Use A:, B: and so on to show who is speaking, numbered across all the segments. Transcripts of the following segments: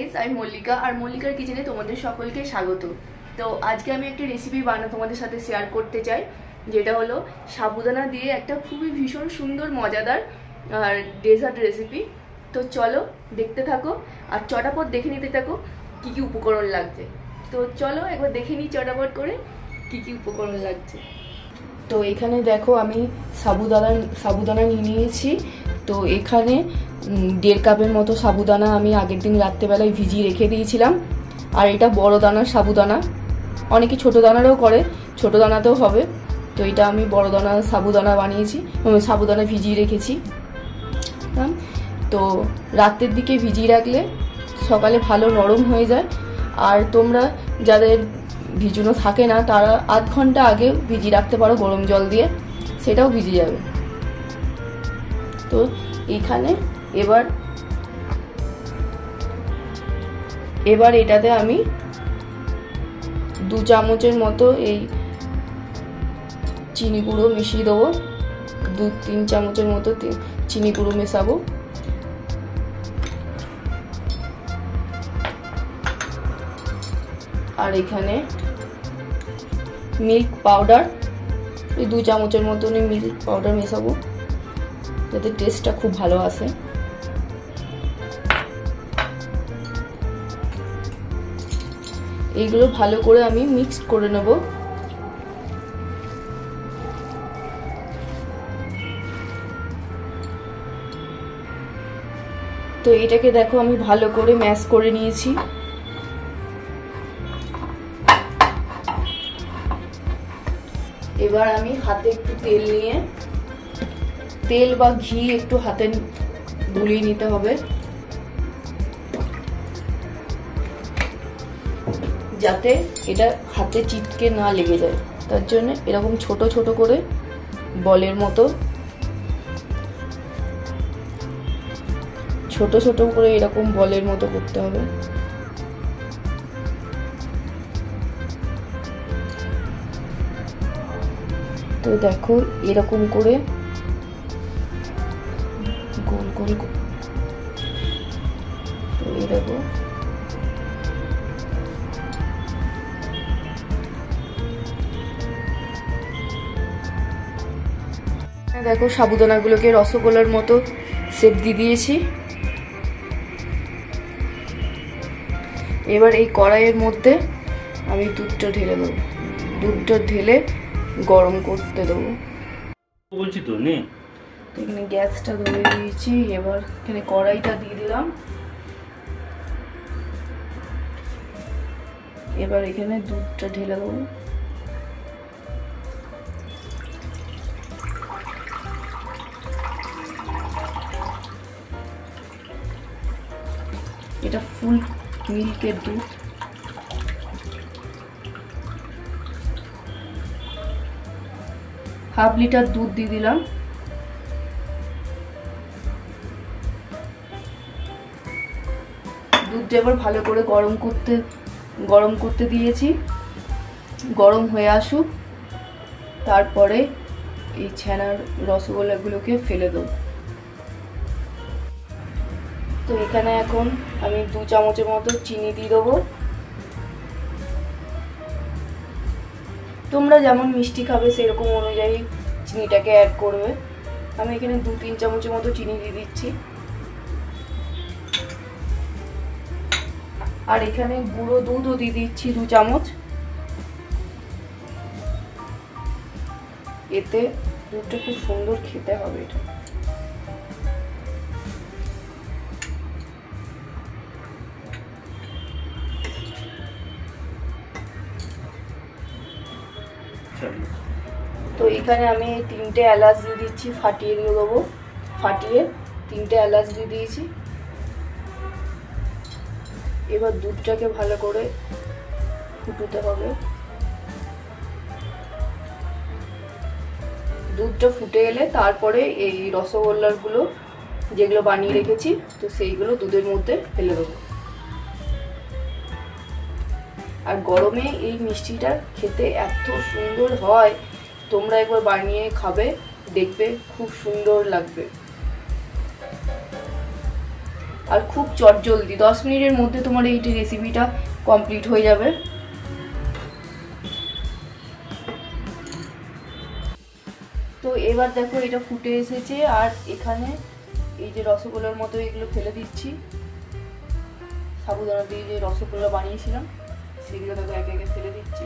A: Guys, আমি মল্লিকা আর মল্লিকার কিচেনে তোমাদের সকলকে স্বাগত। তো আজকে আমি একটা রেসিপি বানানো তোমাদের সাথে শেয়ার করতে চাই, যেটা হলো সাবুদানা দিয়ে একটা খুবই ভীষণ সুন্দর মজাদার আর ডেজার্ট রেসিপি। তো চলো দেখতে থাকো আর চটাপট দেখে নিতে থাকো কি কি উপকরণ লাগছে। তো চলো একবার দেখে নিই চটাপট করে কি কি উপকরণ লাগছে। তো এখানে দেখো আমি সাবুদানা নিয়ে নিয়েছি। তো এখানে 1.5 কাপের মতো সাবুদানা আমি আগের দিন রাত্রেবেলায় ভিজিয়ে রেখে দিয়েছিলাম। আর এটা বড় দানার সাবুদানা, অনেকে ছোটো দানারও করে, ছোটো দানাতেও হবে। তো এটা আমি বড় দানার সাবুদানা বানিয়েছি, সাবুদানা ভিজিয়ে রেখেছি। তো রাতের দিকে ভিজিয়ে রাখলে সকালে ভালো নরম হয়ে যায়। আর তোমরা যাদের ভিজানো থাকে না তারা আধ ঘন্টা আগে ভিজিয়ে রাখতে পারো গরম জল দিয়ে, সেটাও ভিজে যাবে। তো এখানে এবার এটাতে আমি 2 চামচের মতো এই চিনি গুঁড়ো মিশিয়ে দেবো। 2-3 চামচের মতো চিনি গুঁড়ো মেশাবো। আর এখানে মিল্ক পাউডার, এই 2 চামচের মতন মিল্ক পাউডার মেশাবো যাতে টেস্টটা খুব ভালো আসে। এইগুলো ভালো করে আমি মিক্সড করে নেব। তো এটাকে দেখো আমি ভালো করে ম্যাশ করে নিয়েছি। এবার আমি হাতে একটু তেল বা ঘি একটু হাতে বুলিয়ে নিতে হবে, যাতে এটা হাতে চিটকে না লেগে যায়। তার জন্য এরকম ছোট ছোট করে বলের মতো এরকম বলের মতো করতে হবে। তো দেখো এরকম করে গোল গোল তৈরি দেবো। দেখো সাবুদানাগুলোকে রসগোল্লার মতো শেপ দিয়ে দিয়েছি। এবার এই কড়াইয়ের মধ্যে আমি দুধটা ঢেলে দেবো। দুধটা ঢেলে গরম করতে দেবো।
B: বলছি তো নে।
A: এখানে গ্যাসটা ধরে দিয়েছি। এবার এখানে কড়াইটা দিয়ে দিলাম। এবার এখানে দুধটা ঢেলে দেবো। এটা ফুল মিল্কের দুধ। হাফ লিটার দুধ দিয়ে দিলাম। দুধটা এবার ভালো করে গরম করতে দিয়েছি। গরম হয়ে আসুক, তারপরে এই ছানার রসগোল্লাগুলোকে ফেলে দেবো। তো এখানে এখন আমি 2 চামচের মতো চিনি দিয়ে দেবো। তোমরা যেমন মিষ্টি খাবে সেরকম অনুযায়ী চিনিটাকে অ্যাড করবে। আমি এখানে 2-3 চামচের মতো চিনি দিয়ে দিচ্ছি। আর এখানে গুঁড়ো দুধও দিয়ে দিচ্ছি 2 চামচ। এতে দুধটা খুব সুন্দর খেতে হবে। এটা তো এখানে আমি 3টে এলাচ দিয়ে দিচ্ছি, ফাটিয়ে দিয়ে দেবো। ফাটিয়ে 3টে এলাচ দিয়ে দিয়েছি। এবার দুধটাকে ভালো করে ফুটাতে হবে। দুধটা ফুটে এলে তারপরে এই রসগোল্লাগুলো যেগুলো বানিয়ে রেখেছি তো সেইগুলো দুধের মধ্যে ফেলে দেবো। আর গরমে এই মিষ্টিটা খেতে এত সুন্দর হয়, তোমরা একবার বানিয়ে খাবে, দেখবে খুব সুন্দর লাগবে। আর খুব চটজলদি 10 মিনিটের মধ্যে তোমার এই রেসিপিটা কমপ্লিট হয়ে যাবে। তো এবার দেখো এটা ফুটে এসেছে, আর এখানে এই যে রসগোল্লার মতো এগুলো ফেলে দিচ্ছি, সাবুদানা দিয়ে যে রসগোল্লা বানিয়েছিলাম সেগুলো দেখো একে একে ফেলে দিচ্ছি।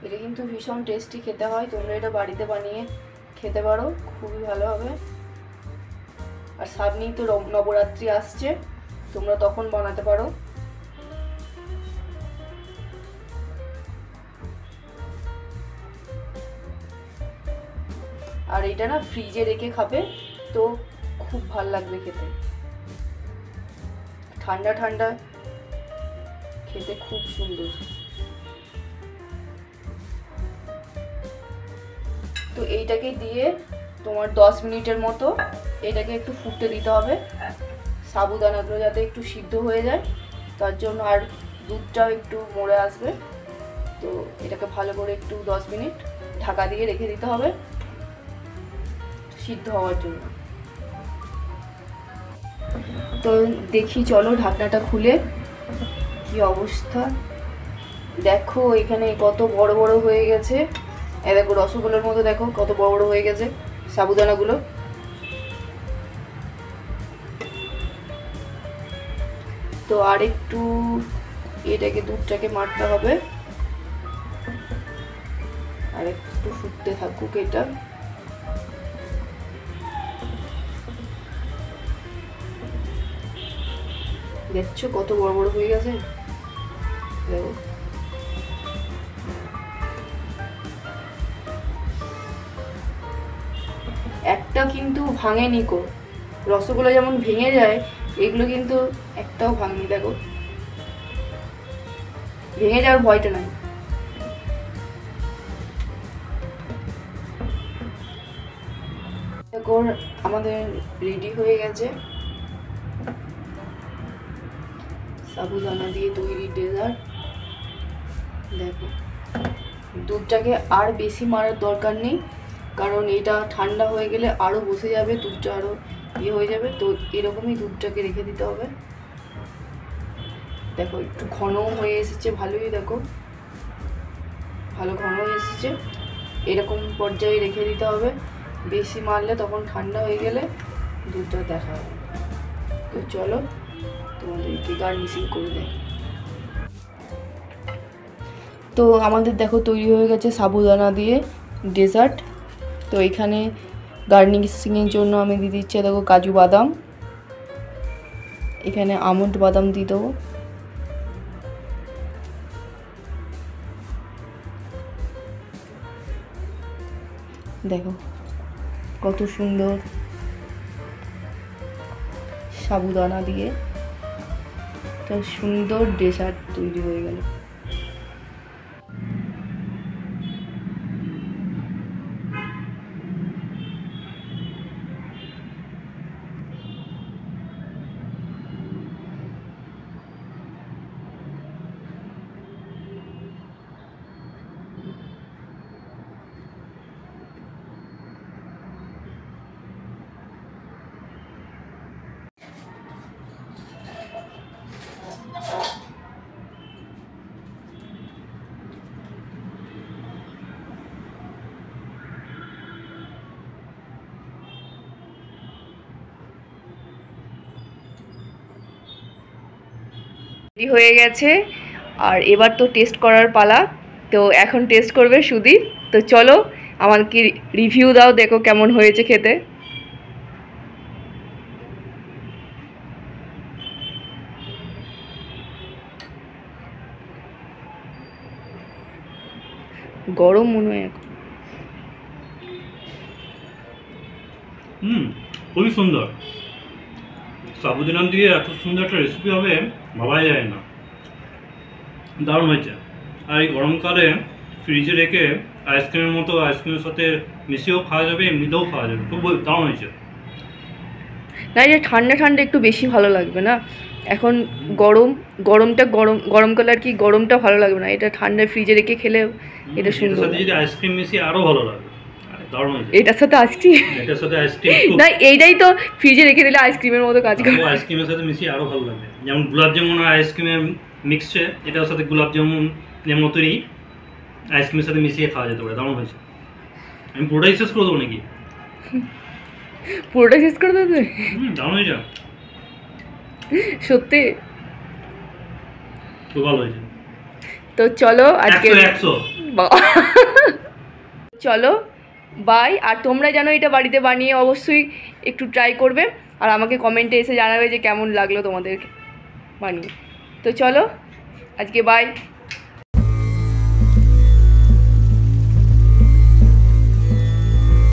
A: এটা কিন্তু ভীষণ টেস্টি খেতে হয়, তোমরা এটা বাড়িতে বানিয়ে খেতে পারো, খুবই ভালো হবে। আর সামনেই তো নবরাত্রি আসছে, তোমরা তখন বানাতে পারো। আর এটা না ফ্রিজে রেখে খাবে তো খুব ভালো লাগবে খেতে, ঠান্ডা ঠান্ডা খেতে খুব সুন্দর। তো এইটাকে দিয়ে তোমার 10 মিনিটের মতো এটাকে একটু ফুটতে দিতে হবে, সাবুদানাগুলো যাতে একটু সিদ্ধ হয়ে যায়, তার জন্য। আর দুধটাও একটু মরে আসবে, তো এটাকে ভালো করে একটু 10 মিনিট ঢাকা দিয়ে রেখে দিতে হবে সিদ্ধ হওয়ার জন্য। তো দেখি চলো ঢাকনাটা খুলে কি অবস্থা। দেখো এখানে কত বড় বড় হয়ে গেছে, দেখো রসগোল্লার মতো দেখো কত বড় বড় হয়ে গেছে সাবুদানাগুলো। তো আর একটু এটাকে দুধটাকে মারতে হবে, আর একটু ফুটতে থাকুক এটা। দেখছো কত বড় বড় হয়ে গেছে, দেখো। একটা কিন্তু ভাঙেনি কো, রসগোল্লা যেমন ভেঙে যায় এগুলো কিন্তু একটাও ভাঙেনি, দেখো ভেঙে যাওয়ার ভয়টা নাই। দেখো আমাদের রেডি হয়ে গেছে সাবুদানা দিয়ে তৈরি ডেজার্ট। দেখো দুধটাকে আর বেশি মারার দরকার নেই, কারণ এটা ঠান্ডা হয়ে গেলে আরও বসে যাবে, দুধটা আরও ইয়ে হয়ে যাবে। তো এরকমই দুধটাকে রেখে দিতে হবে। দেখো একটু ঘনও হয়ে এসেছে ভালোই, দেখো ভালো ঘন হয়ে এসেছে, এরকম পর্যায়ে রেখে দিতে হবে। বেশি মারলে তখন ঠান্ডা হয়ে গেলে দুধটা দেখা হবে। তো চলো তোমাদেরকে গার্নিশিং করে দেয়। তো আমাদের দেখো তৈরি হয়ে গেছে সাবুদানা দিয়ে ডেজার্ট। তো এখানে গার্নিশিংয়ের জন্য আমি দিয়ে দিচ্ছি দেখো কাজু বাদাম, এখানে আমন্ড বাদাম দিয়ে দেবো। দেখো কত সুন্দর সাবুদানা দিয়ে একটা সুন্দর ডেজার্ট তৈরি হয়ে গেল। রেডি হয়ে গেছে, আর এবার তো টেস্ট করার পালা। তো এখন টেস্ট করবে সুদীপ। তো চলো আমাকে রিভিউ দাও, দেখো কেমন হয়েছে খেতে। গরম মনে হয় এখন।
B: খুবই সুন্দর। সাবুদানা দিয়ে এত সুন্দর একটা রেসিপি হবে ভাবাই যায় না, দারুণ হয়েছে। আর এই গরমকালে ফ্রিজে রেখে আইসক্রিমের মতো আইসক্রিমের সাথে মিশিয়েও খাওয়া যাবে, এমনিতেও খাওয়া যাবে, খুব দারুণ হয়েছে।
A: না, এটা ঠান্ডা ঠান্ডা একটু বেশি ভালো লাগবে না, এখন গরমকালে আর কি গরমটা ভালো লাগবে না, এটা ঠান্ডা ফ্রিজে রেখে খেলে এটা সুন্দর।
B: সাথে যদি আইসক্রিম মিশিয়ে আরো ভালো লাগবে। দারুণ হয়েছে।
A: এটার সাথে আইসক্রিম,
B: এটার সাথে আইসক্রিম
A: না এইটাই তো ফ্রিজে রেখে দিলে আইসক্রিমের মতো কাজ করে।
B: আইসক্রিমের সাথে মিশিয়ে আরো ভালো লাগবে, যেমন গোলাপ জামুন আর আইসক্রিমের মিক্সে এটার সাথে গোলাপ জামুন মতনই আইসক্রিমের সাথে মিশিয়ে খাওয়া যেতে পারে। দারুণ হয়েছে। আমি পুরোটাই শেষ করে দেবো নাকি?
A: পুরোটা শেষ করে দেবে?
B: দারুণ হয়েছে,
A: সত্যি
B: খুব ভালো হয়েছে।
A: তো চলো আজকে
B: 100
A: চলো বাই। আর তোমরা জানো এটা বাড়িতে বানিয়ে অবশ্যই একটু ট্রাই করবে, আর আমাকে কমেন্টে এসে জানাবে যে কেমন লাগলো তোমাদের বানিয়ে। তো চলো আজকে বাই।